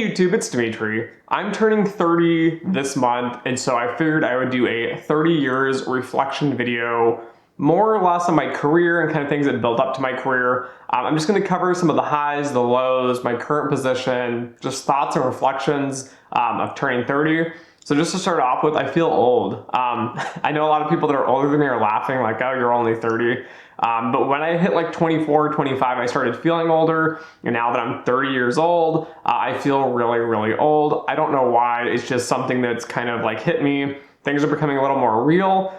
YouTube, it's Dimitri. I'm turning 30 this month, and so I figured I would do a 30 years reflection video, more or less on my career and kind of things that built up to my career. I'm just going to cover some of the highs, the lows, my current position, just thoughts and reflections of turning 30. So just to start off with, I feel old. I know a lot of people that are older than me are laughing like, oh, you're only 30. But when I hit like 24, 25, I started feeling older. And now that I'm 30 years old, I feel really, really old. I don't know why. It's just something that's kind of like hit me. Things are becoming a little more real.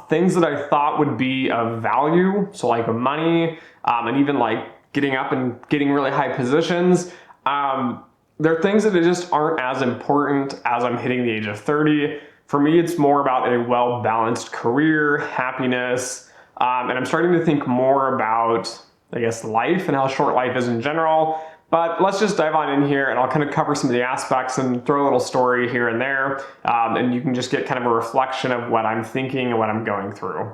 Things that I thought would be of value, so like money, and even like getting up and getting really high positions, there are things that just aren't as important as I'm hitting the age of 30. For me, it's more about a well-balanced career, happiness, and I'm starting to think more about, I guess, life and how short life is in general. But let's just dive on in here and I'll kind of cover some of the aspects and throw a little story here and there, and you can just get kind of a reflection of what I'm thinking and what I'm going through.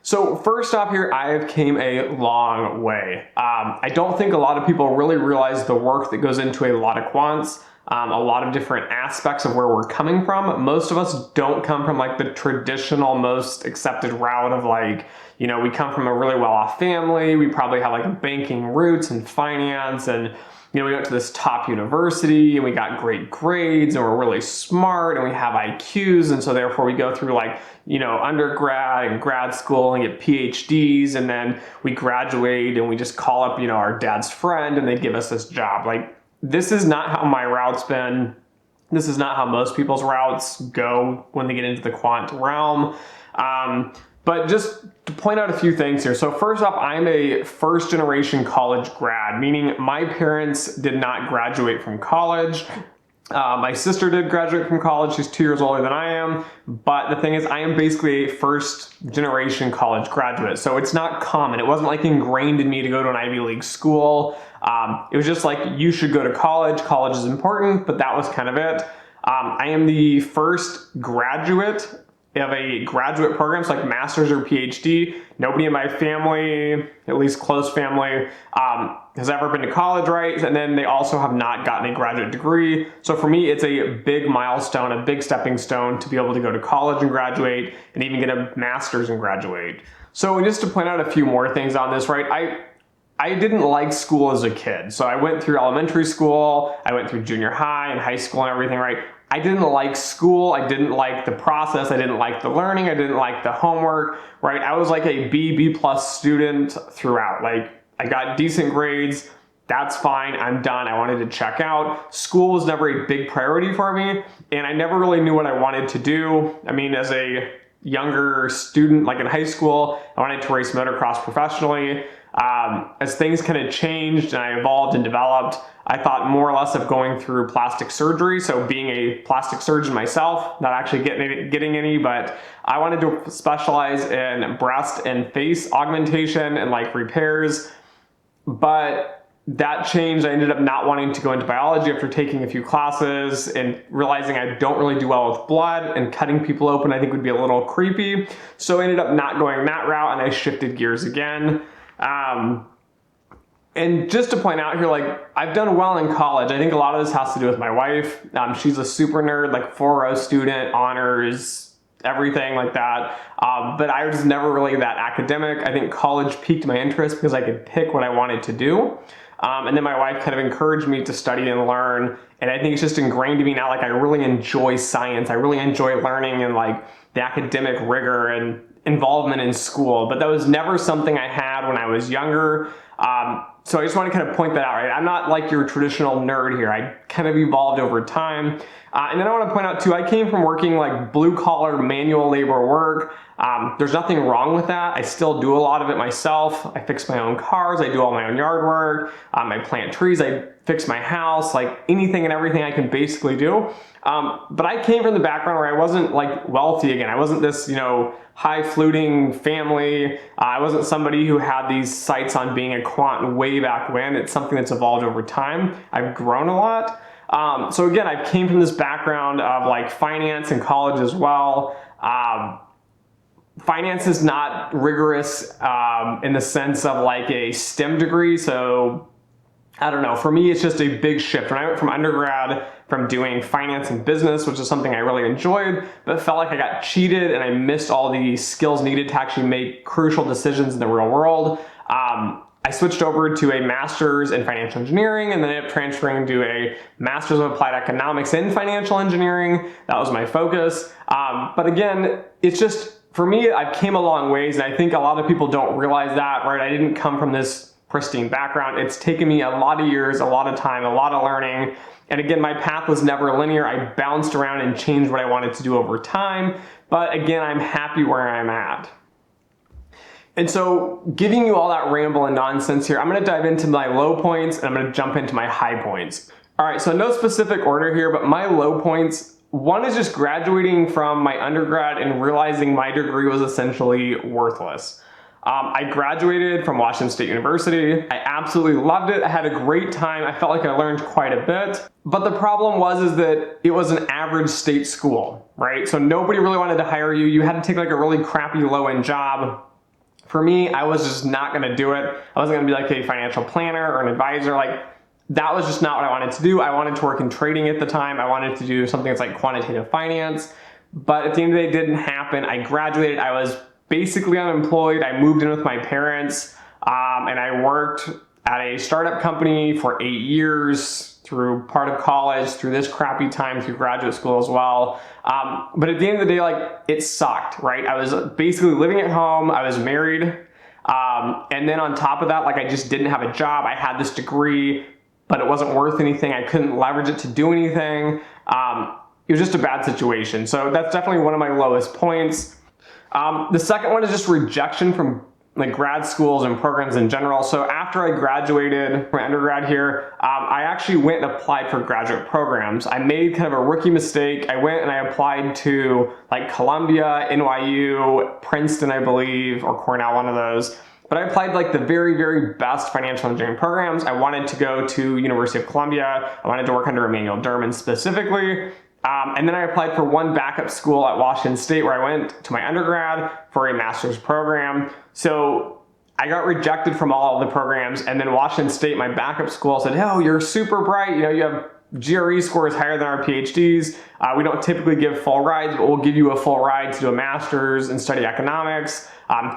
So first off here, I have came a long way. I don't think a lot of people really realize the work that goes into a lot of quants, a lot of different aspects of where we're coming from. Most of us don't come from like the traditional, most accepted route of like, you know, we come from a really well-off family. We probably have like banking roots and finance, and you know, we went to this top university and we got great grades and we're really smart and we have IQs. And so therefore we go through like, you know, undergrad and grad school and get PhDs, and then we graduate and we just call up, you know, our dad's friend and they give us this job. Like, this is not how my route's been. This is not how most people's routes go when they get into the quant realm. But just to point out a few things here. So first off, I'm a first generation college grad, meaning my parents did not graduate from college. My sister did graduate from college. She's 2 years older than I am. But the thing is, I am basically a first generation college graduate. So it's not common. It wasn't like ingrained in me to go to an Ivy League school. It was just like, you should go to college. College is important, but that was kind of it. I am the first graduate of a graduate program, so like master's or PhD. Nobody in my family, at least close family, has ever been to college, right? And then they also have not gotten a graduate degree. So for me, it's a big milestone, a big stepping stone to be able to go to college and graduate and even get a master's and graduate. So just to point out a few more things on this, right? I didn't like school as a kid. So I went through elementary school, I went through junior high and high school and everything, right? I didn't like school. I didn't like the process. I didn't like the learning. I didn't like the homework, right? I was like a B plus student throughout. Like, I got decent grades. That's fine. I'm done. I wanted to check out. School was never a big priority for me, and I never really knew what I wanted to do. I mean, as a younger student, like in high school, I wanted to race motocross professionally. As things kind of changed and I evolved and developed, I thought more or less of going through plastic surgery. So being a plastic surgeon myself, not actually getting any, but I wanted to specialize in breast and face augmentation and like repairs. But that changed. I ended up not wanting to go into biology after taking a few classes and realizing I don't really do well with blood, and cutting people open I think would be a little creepy. So I ended up not going that route and I shifted gears again. And just to point out here, like, I've done well in college. I think a lot of this has to do with my wife. She's a super nerd, like 4.0 student, honors, everything like that. But I was never really that academic. I think college piqued my interest because I could pick what I wanted to do. And then my wife kind of encouraged me to study and learn. And I think it's just ingrained to me now, like, I really enjoy science. I really enjoy learning and like the academic rigor and involvement in school. But that was never something I had when I was younger. So I just want to kind of point that out, right? I'm not like your traditional nerd here. I kind of evolved over time. And then I want to point out too, I came from working like blue collar manual labor work. There's nothing wrong with that. I still do a lot of it myself. I fix my own cars. I do all my own yard work. I plant trees. I fix my house, like anything and everything I can basically do. But I came from the background where I wasn't like wealthy again. I wasn't this, you know, high fluting family. I wasn't somebody who had these sights on being a quant way back when. It's something that's evolved over time. I've grown a lot. So again, I came from this background of like finance and college as well. Finance is not rigorous in the sense of like a STEM degree. So I don't know, for me, it's just a big shift. When I went from undergrad, from doing finance and business, which is something I really enjoyed, but felt like I got cheated and I missed all the skills needed to actually make crucial decisions in the real world. I switched over to a master's in financial engineering and then ended up transferring to a master's of applied economics in financial engineering. That was my focus. But again, it's just, for me, I've came a long ways, and I think a lot of people don't realize that, right? I didn't come from this pristine background. It's taken me a lot of years, a lot of time, a lot of learning. And again, my path was never linear. I bounced around and changed what I wanted to do over time. But again, I'm happy where I'm at. And so giving you all that ramble and nonsense here, I'm going to dive into my low points and I'm going to jump into my high points. All right, so no specific order here, but my low points, one is just graduating from my undergrad and realizing my degree was essentially worthless. I graduated from Washington State University. I absolutely loved it. I had a great time. I felt like I learned quite a bit. But the problem was that it was an average state school, right? So nobody really wanted to hire you. You had to take like a really crappy low-end job. For me, I was just not gonna do it. I wasn't gonna be like a financial planner or an advisor. Like, that was just not what I wanted to do. I wanted to work in trading at the time. I wanted to do something that's like quantitative finance. But at the end of the day, it didn't happen. I graduated. I was basically unemployed. I moved in with my parents and I worked at a startup company for 8 years through part of college, through this crappy time, through graduate school as well. But at the end of the day, like, it sucked, right? I was basically living at home. I was married. And then on top of that, like, I just didn't have a job. I had this degree, but it wasn't worth anything. I couldn't leverage it to do anything. It was just a bad situation. So that's definitely one of my lowest points. The second one is just rejection from like grad schools and programs in general. So after I graduated from undergrad here, I actually went and applied for graduate programs. I made kind of a rookie mistake. I went and I applied to like Columbia, NYU, Princeton, I believe, or Cornell, one of those. But I applied like the very, very best financial engineering programs. I wanted to go to University of Columbia. I wanted to work under Emmanuel Derman specifically. And then I applied for one backup school at Washington State where I went to my undergrad for a master's program. So I got rejected from all of the programs, and then Washington State, my backup school, said, "Oh, you're super bright. You know, you have GRE scores higher than our PhDs. We don't typically give full rides, but we'll give you a full ride to do a master's and study economics.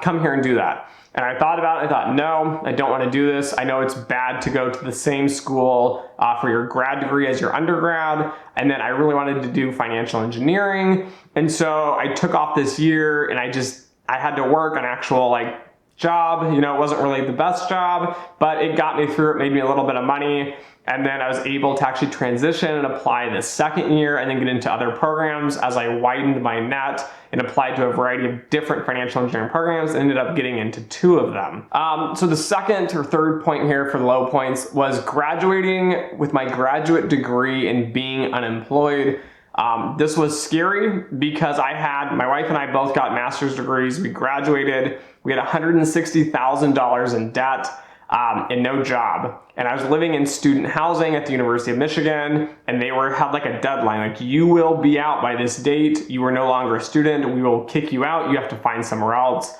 Come here and do that." And I thought about it. I thought, no, I don't want to do this. I know it's bad to go to the same school for your grad degree as your undergrad. And then I really wanted to do financial engineering. And so I took off this year and I had to work an actual like job. You know, it wasn't really the best job, but it got me through. It made me a little bit of money. And then I was able to actually transition and apply the second year and then get into other programs as I widened my net and applied to a variety of different financial engineering programs and ended up getting into 2 of them. So the second or third point here for the low points was graduating with my graduate degree and being unemployed. This was scary because my wife and I both got master's degrees. We graduated, we had $160,000 in debt. And no job. And I was living in student housing at the University of Michigan, and they had like a deadline, like, you will be out by this date. You are no longer a student. We will kick you out. You have to find somewhere else.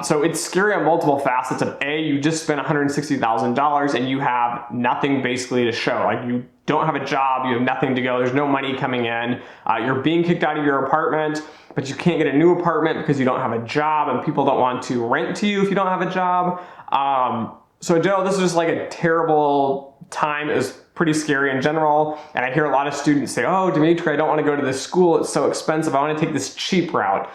So it's scary on multiple facets of you just spent $160,000 and you have nothing basically to show. Like, you don't have a job, you have nothing to go, there's no money coming in, you're being kicked out of your apartment, but you can't get a new apartment because you don't have a job, and people don't want to rent to you if you don't have a job. So in general, this is just like a terrible time. It was pretty scary in general. And I hear a lot of students say, "Oh, Dimitri, I don't want to go to this school. It's so expensive. I want to take this cheap route."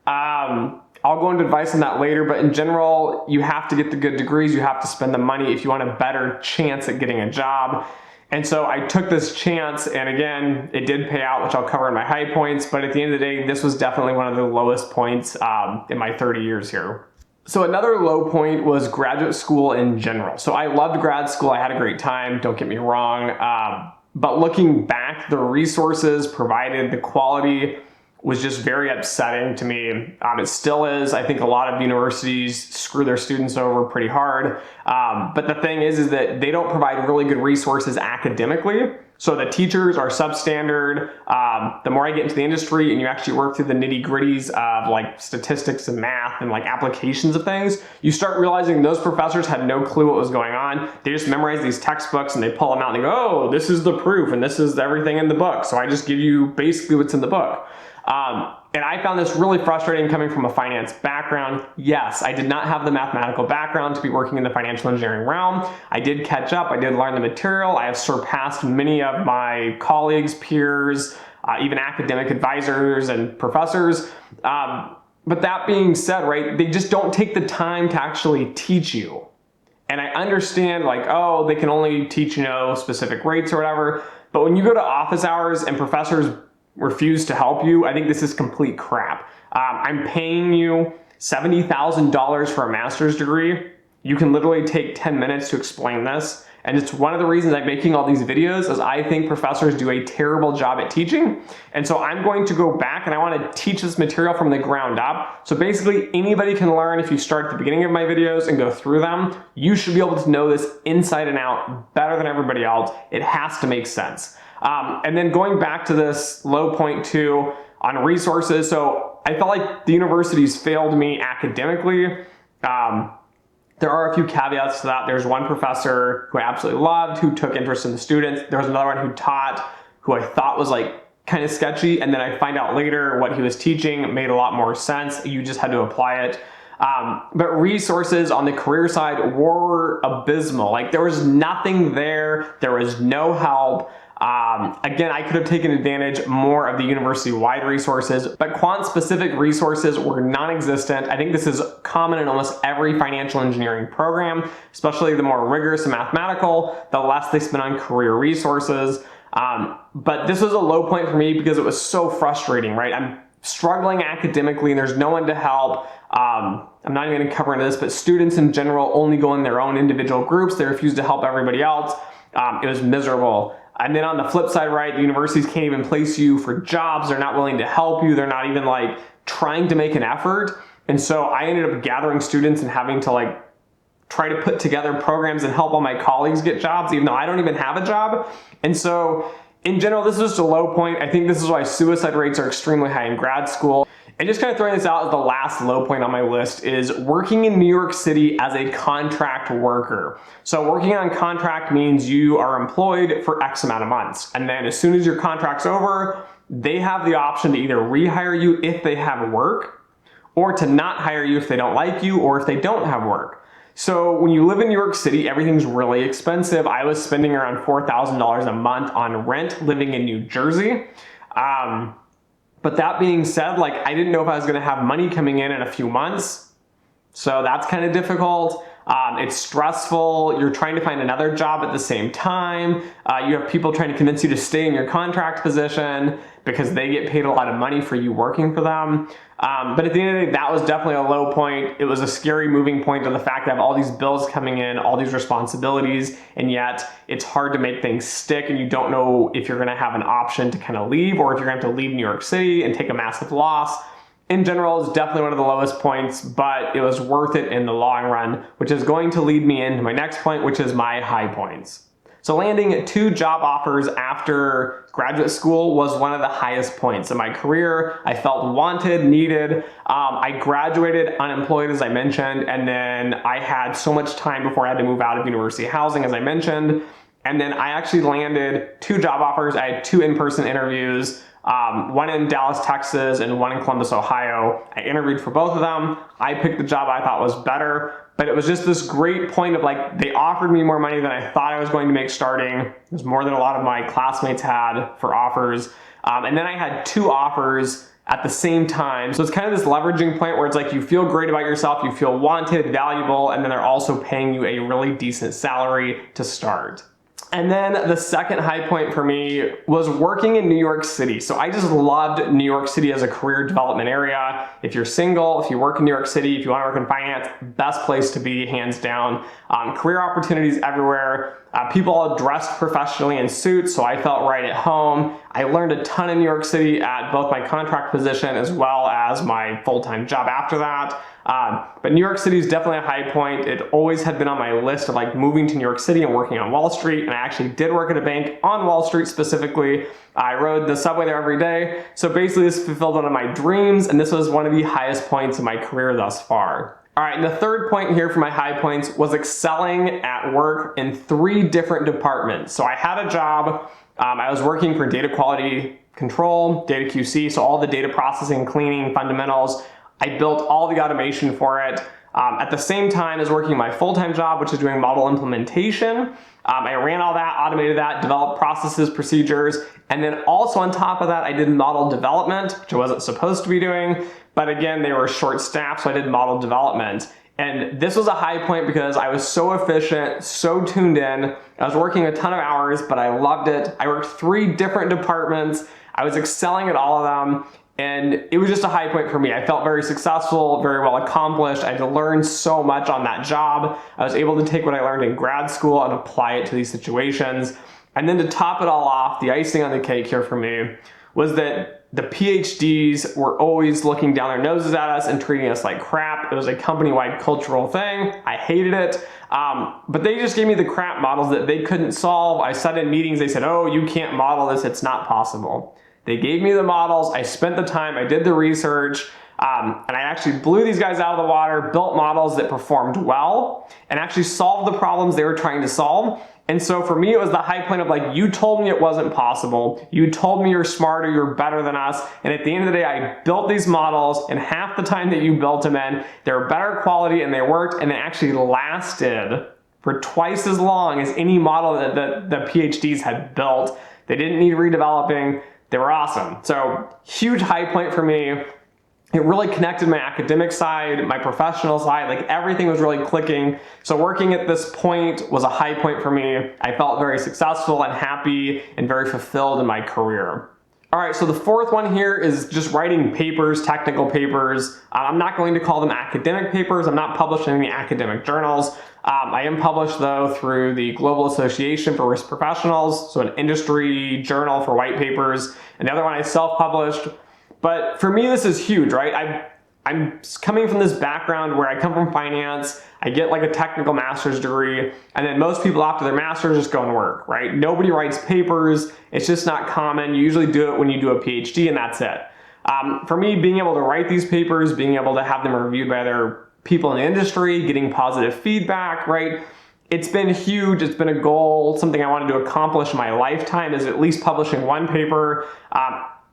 I'll go into advice on that later, but in general, you have to get the good degrees. You have to spend the money if you want a better chance at getting a job. And so I took this chance, and again, it did pay out, which I'll cover in my high points. But at the end of the day, this was definitely one of the lowest points in my 30 years here. So another low point was graduate school in general. So I loved grad school. I had a great time, don't get me wrong. But looking back, the resources provided, the quality was just very upsetting to me. It still is. I think a lot of universities screw their students over pretty hard. But the thing is that they don't provide really good resources academically. So the teachers are substandard. The more I get into the industry and you actually work through the nitty gritties of like statistics and math and like applications of things, you start realizing those professors had no clue what was going on. They just memorize these textbooks and they pull them out and they go, oh, this is the proof and this is everything in the book. So I just give you basically what's in the book. And I found this really frustrating coming from a finance background. Yes, I did not have the mathematical background to be working in the financial engineering realm. I did catch up, I did learn the material. I have surpassed many of my colleagues, peers, even academic advisors and professors. But that being said, right, they just don't take the time to actually teach you. And I understand like, oh, they can only teach, specific rates or whatever. But when you go to office hours and professors refuse to help you, I think this is complete crap. I'm paying you $70,000 for a master's degree. You can literally take 10 minutes to explain this. And it's one of the reasons I'm making all these videos is I think professors do a terrible job at teaching. And so I'm going to go back and I want to teach this material from the ground up. So basically anybody can learn if you start at the beginning of my videos and go through them. You should be able to know this inside and out better than everybody else. It has to make sense. And then going back to this low point too on resources. So I felt like the universities failed me academically. There are a few caveats to that. There's one professor who I absolutely loved, who took interest in the students. There was another one who taught, who I thought was like kind of sketchy. And then I find out later what he was teaching made a lot more sense. You just had to apply it. But resources on the career side were abysmal. Like there was nothing there. There was no help. Again, I could have taken advantage more of the university-wide resources, but quant-specific resources were non-existent. I think this is common in almost every financial engineering program, especially the more rigorous and mathematical, the less they spend on career resources. But this was a low point for me because it was so frustrating, right? I'm struggling academically and there's no one to help. I'm not even going to cover into this, but students in general only go in their own individual groups. They refuse to help everybody else. It was miserable. And then on the flip side, right, the universities can't even place you for jobs. They're not willing to help you. They're not even like trying to make an effort. And so I ended up gathering students and having to like try to put together programs and help all my colleagues get jobs, even though I don't even have a job. And so in general, this is just a low point. I think this is why suicide rates are extremely high in grad school. And just kind of throwing this out as the last low point on my list is working in New York City as a contract worker. So working on contract means you are employed for X amount of months. And then as soon as your contract's over, they have the option to either rehire you if they have work or to not hire you if they don't like you or if they don't have work. So when you live in New York City, everything's really expensive. I was spending around $4,000 a month on rent living in New Jersey. But that being said, like I didn't know if I was going to have money coming in a few months. So that's kind of difficult. It's stressful. You're trying to find another job at the same time. You have people trying to convince you to stay in your contract position because they get paid a lot of money for you working for them. But at the end of the day, that was definitely a low point. It was a scary moving point to the fact that I have all these bills coming in, all these responsibilities, and yet it's hard to make things stick and you don't know if you're gonna have an option to kind of leave or if you're gonna have to leave New York City and take a massive loss. In general, it's definitely one of the lowest points, but it was worth it in the long run, which is going to lead me into my next point, which is my high points. So landing 2 job offers after graduate school was one of the highest points in my career. I felt wanted, needed. I graduated unemployed, as I mentioned, and then I had so much time before I had to move out of university housing, as I mentioned. And then I actually landed 2 job offers. I had 2 in-person interviews. One in Dallas, Texas, and one in Columbus, Ohio. I interviewed for both of them. I picked the job I thought was better, but it was just this great point of like, they offered me more money than I thought I was going to make starting. It was more than a lot of my classmates had for offers. And then I had 2 offers at the same time. So it's kind of this leveraging point where it's like, you feel great about yourself, you feel wanted, valuable, and then they're also paying you a really decent salary to start. And then the second high point for me was working in New York City. So I just loved New York City as a career development area. If you're single, if you work in New York City, if you want to work in finance, best place to be, hands down. Career opportunities everywhere. People all dressed professionally in suits, so I felt right at home. I learned a ton in New York City at both my contract position as well as my full-time job after that. But New York City is definitely a high point. It always had been on my list of like moving to New York City and working on Wall Street. And I actually did work at a bank on Wall Street specifically. I rode the subway there every day. So basically this fulfilled one of my dreams. And this was one of the highest points of my career thus far. All right, and the third point here for my high points was excelling at work in 3 different departments. So I had a job, I was working for data quality control, data QC, so all the data processing, cleaning, fundamentals. I built all the automation for it. At the same time as working my full-time job, which is doing model implementation, I ran all that, automated that, developed processes, procedures, and then also on top of that, I did model development, which I wasn't supposed to be doing, but again, they were short-staffed, so I did model development. And this was a high point because I was so efficient, so tuned in. I was working a ton of hours, but I loved it. I worked 3 different departments. I was excelling at all of them. And it was just a high point for me. I felt very successful, very well accomplished. I had to learn so much on that job. I was able to take what I learned in grad school and apply it to these situations. And then to top it all off, the icing on the cake here for me was that the PhDs were always looking down their noses at us and treating us like crap. It was a company-wide cultural thing. I hated it. But they just gave me the crap models that they couldn't solve. I sat in meetings, they said, oh, you can't model this, it's not possible. They gave me the models, I spent the time, I did the research, and I actually blew these guys out of the water, built models that performed well, and actually solved the problems they were trying to solve. And so for me, it was the high point of like, you told me it wasn't possible, you told me you're smarter, you're better than us, and at the end of the day, I built these models in half the time that you built them in. They were better quality and they worked, and they actually lasted for twice as long as any model that the PhDs had built. They didn't need redeveloping. They were awesome. So huge high point for me. It really connected my academic side, my professional side, like everything was really clicking. So working at this point was a high point for me. I felt very successful and happy and very fulfilled in my career. All right, so the fourth one here is just writing papers, technical papers. I'm not going to call them academic papers. I'm not published in any academic journals. I am published though through the Global Association for Risk Professionals, so an industry journal for white papers. And the other one I self-published. But for me, this is huge, right? I'm coming from this background where I come from finance, I get like a technical master's degree, and then most people after their master's just go and work, right? Nobody writes papers, it's just not common. You usually do it when you do a PhD and that's it. For me, being able to write these papers, being able to have them reviewed by other people in the industry, getting positive feedback, right? It's been huge, it's been a goal, something I wanted to accomplish in my lifetime is at least publishing one paper.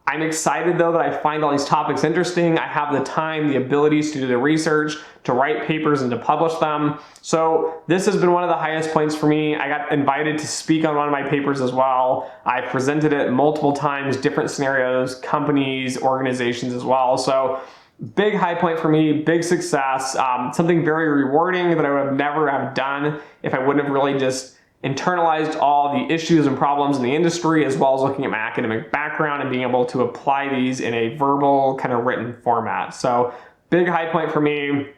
I'm excited though that I find all these topics interesting. I have the time, the abilities to do the research, to write papers and to publish them. So this has been one of the highest points for me. I got invited to speak on one of my papers as well. I've presented it multiple times, different scenarios, companies, organizations as well. So big high point for me, big success, something very rewarding that I would have never have done if I wouldn't have really just internalized all the issues and problems in the industry, as well as looking at my academic background and being able to apply these in a verbal kind of written format. So big high point for me,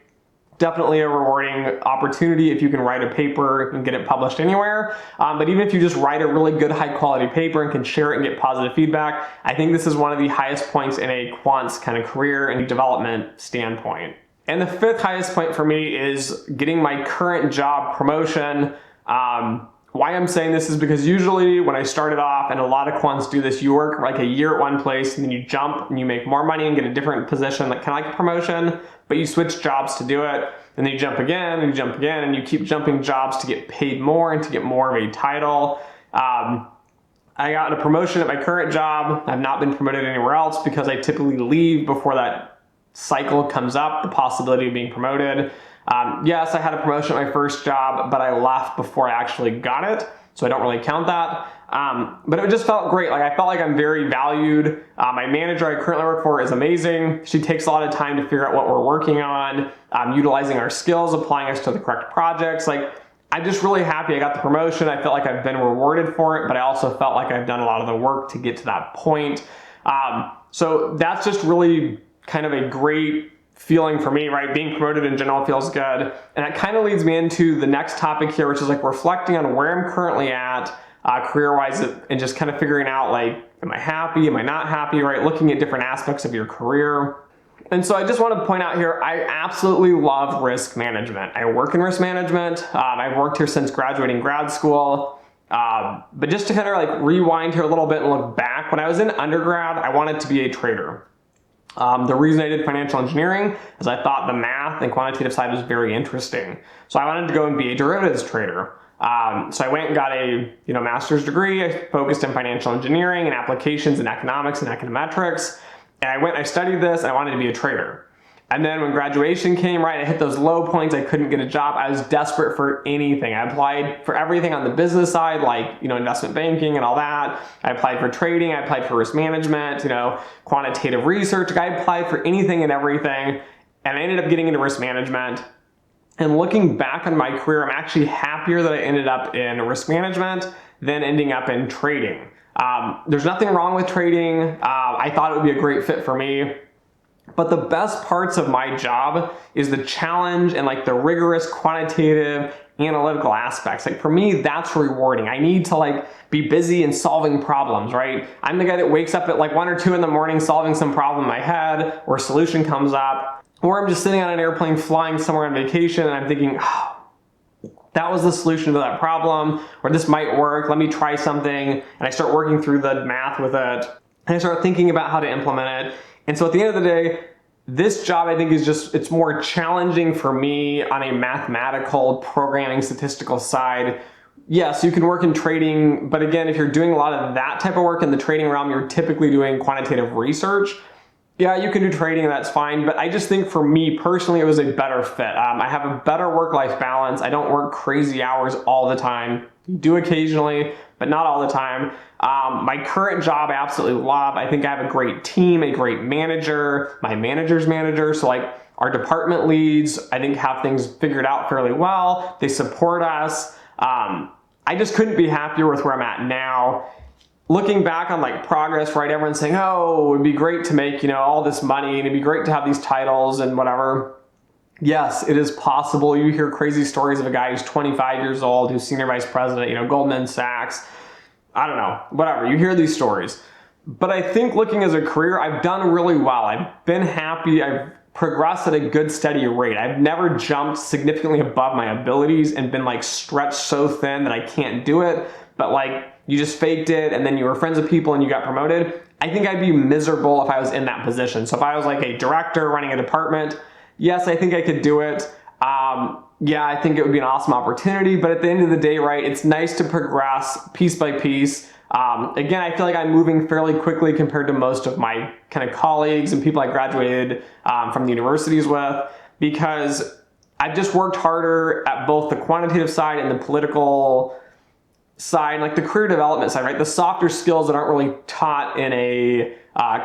definitely a rewarding opportunity if you can write a paper and get it published anywhere. But even if you just write a really good high quality paper and can share it and get positive feedback, I think this is one of the highest points in a quant's kind of career and development standpoint. And the fifth highest point for me is getting my current job promotion. Why I'm saying this is because usually when I started off, and a lot of quants do this, you work like a year at one place and then you jump and you make more money and get a different position, like kind of like a promotion, but you switch jobs to do it, and then you jump again and you jump again and you keep jumping jobs to get paid more and to get more of a title. I got a promotion at my current job. I've not been promoted anywhere else because I typically leave before that cycle comes up, the possibility of being promoted. Yes, I had a promotion at my first job, but I left before I actually got it, so I don't really count that. But it just felt great. Like I felt like I'm very valued. My manager I currently work for is amazing. She takes a lot of time to figure out what we're working on, utilizing our skills, applying us to the correct projects. Like I'm just really happy I got the promotion. I felt like I've been rewarded for it, but I also felt like I've done a lot of the work to get to that point. So that's just really kind of a great feeling for me, right? Being promoted in general feels good. And that kind of leads me into the next topic here, which is like reflecting on where I'm currently at career-wise and just kind of figuring out like, am I happy? Am I not happy, right? Looking at different aspects of your career. And so I just want to point out here, I absolutely love risk management. I work in risk management. I've worked here since graduating grad school. But just to kind of like rewind here a little bit and look back, when I was in undergrad, I wanted to be a trader. The reason I did financial engineering is I thought the math and quantitative side was very interesting. So I wanted to go and be a derivatives trader. So I went and got a master's degree. I focused in financial engineering and applications in economics and econometrics. And I went and I studied this and I wanted to be a trader. And then when graduation came, right, I hit those low points. I couldn't get a job. I was desperate for anything. I applied for everything on the business side, like, investment banking and all that. I applied for trading. I applied for risk management, quantitative research. I applied for anything and everything. And I ended up getting into risk management. And looking back on my career, I'm actually happier that I ended up in risk management than ending up in trading. There's nothing wrong with trading. I thought it would be a great fit for me. But the best parts of my job is the challenge and like the rigorous quantitative analytical aspects. Like for me, that's rewarding. I need to like be busy and solving problems, right? I'm the guy that wakes up at like 1 or 2 in the morning solving some problem in my head or a solution comes up. Or I'm just sitting on an airplane flying somewhere on vacation and I'm thinking, oh, that was the solution to that problem, or this might work, let me try something. And I start working through the math with it. And I start thinking about how to implement it. And so at the end of the day, this job I think is it's more challenging for me on a mathematical, programming, statistical side. Yes, you can work in trading, but again, if you're doing a lot of that type of work in the trading realm, you're typically doing quantitative research. Yeah, you can do trading and that's fine, but I just think for me personally, it was a better fit. I have a better work-life balance. I don't work crazy hours all the time. You do occasionally, but not all the time. My current job I absolutely love. I think I have a great team, a great manager, my manager's manager. So like our department leads, I think have things figured out fairly well. They support us. I just couldn't be happier with where I'm at now. Looking back on like progress, right? Everyone's saying, oh, it would be great to make, all this money and it'd be great to have these titles and whatever. Yes, it is possible. You hear crazy stories of a guy who's 25 years old, who's senior vice president, Goldman Sachs. I don't know, whatever. You hear these stories. But I think looking as a career, I've done really well. I've been happy. I've progressed at a good, steady rate. I've never jumped significantly above my abilities and been like stretched so thin that I can't do it. But like, you just faked it and then you were friends with people and you got promoted. I think I'd be miserable if I was in that position. So if I was like a director running a department, yes, I think I could do it. Yeah, I think it would be an awesome opportunity. But at the end of the day, right, it's nice to progress piece by piece. Again, I feel like I'm moving fairly quickly compared to most of my kind of colleagues and people I graduated from the universities with, because I've just worked harder at both the quantitative side and the political side, like the career development side, right? The softer skills that aren't really taught in a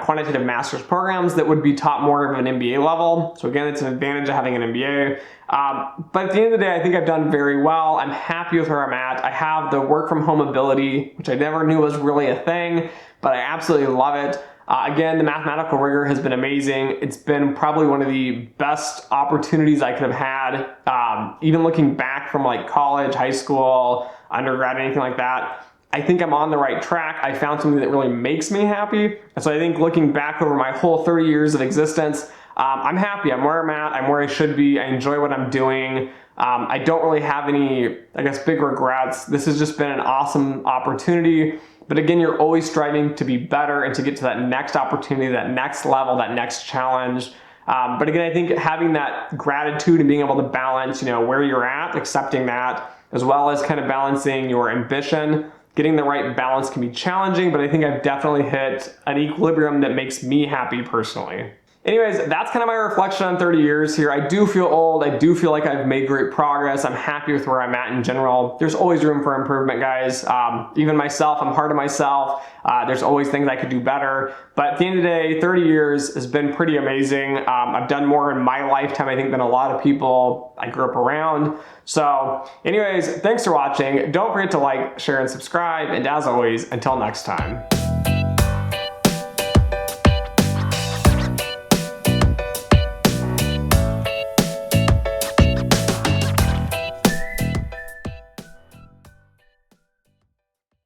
quantitative master's programs that would be taught more of an MBA level. So again, it's an advantage of having an MBA. But at the end of the day, I think I've done very well. I'm happy with where I'm at. I have the work from home ability, which I never knew was really a thing, but I absolutely love it. Again, the mathematical rigor has been amazing. It's been probably one of the best opportunities I could have had. Even looking back from like college, high school, undergrad, anything like that, I think I'm on the right track. I found something that really makes me happy. And so I think looking back over my whole 30 years of existence, I'm happy. I'm where I'm at. I'm where I should be. I enjoy what I'm doing. I don't really have any, big regrets. This has just been an awesome opportunity. But again, you're always striving to be better and to get to that next opportunity, that next level, that next challenge. But again, I think having that gratitude and being able to balance, where you're at, accepting that, as well as kind of balancing your ambition. Getting the right balance can be challenging, but I think I've definitely hit an equilibrium that makes me happy personally. Anyways, that's kind of my reflection on 30 years here. I do feel old. I do feel like I've made great progress. I'm happy with where I'm at in general. There's always room for improvement, guys. Even myself, I'm hard on myself. There's always things I could do better. But at the end of the day, 30 years has been pretty amazing. I've done more in my lifetime, I think, than a lot of people I grew up around. So anyways, thanks for watching. Don't forget to like, share, and subscribe. And as always, until next time.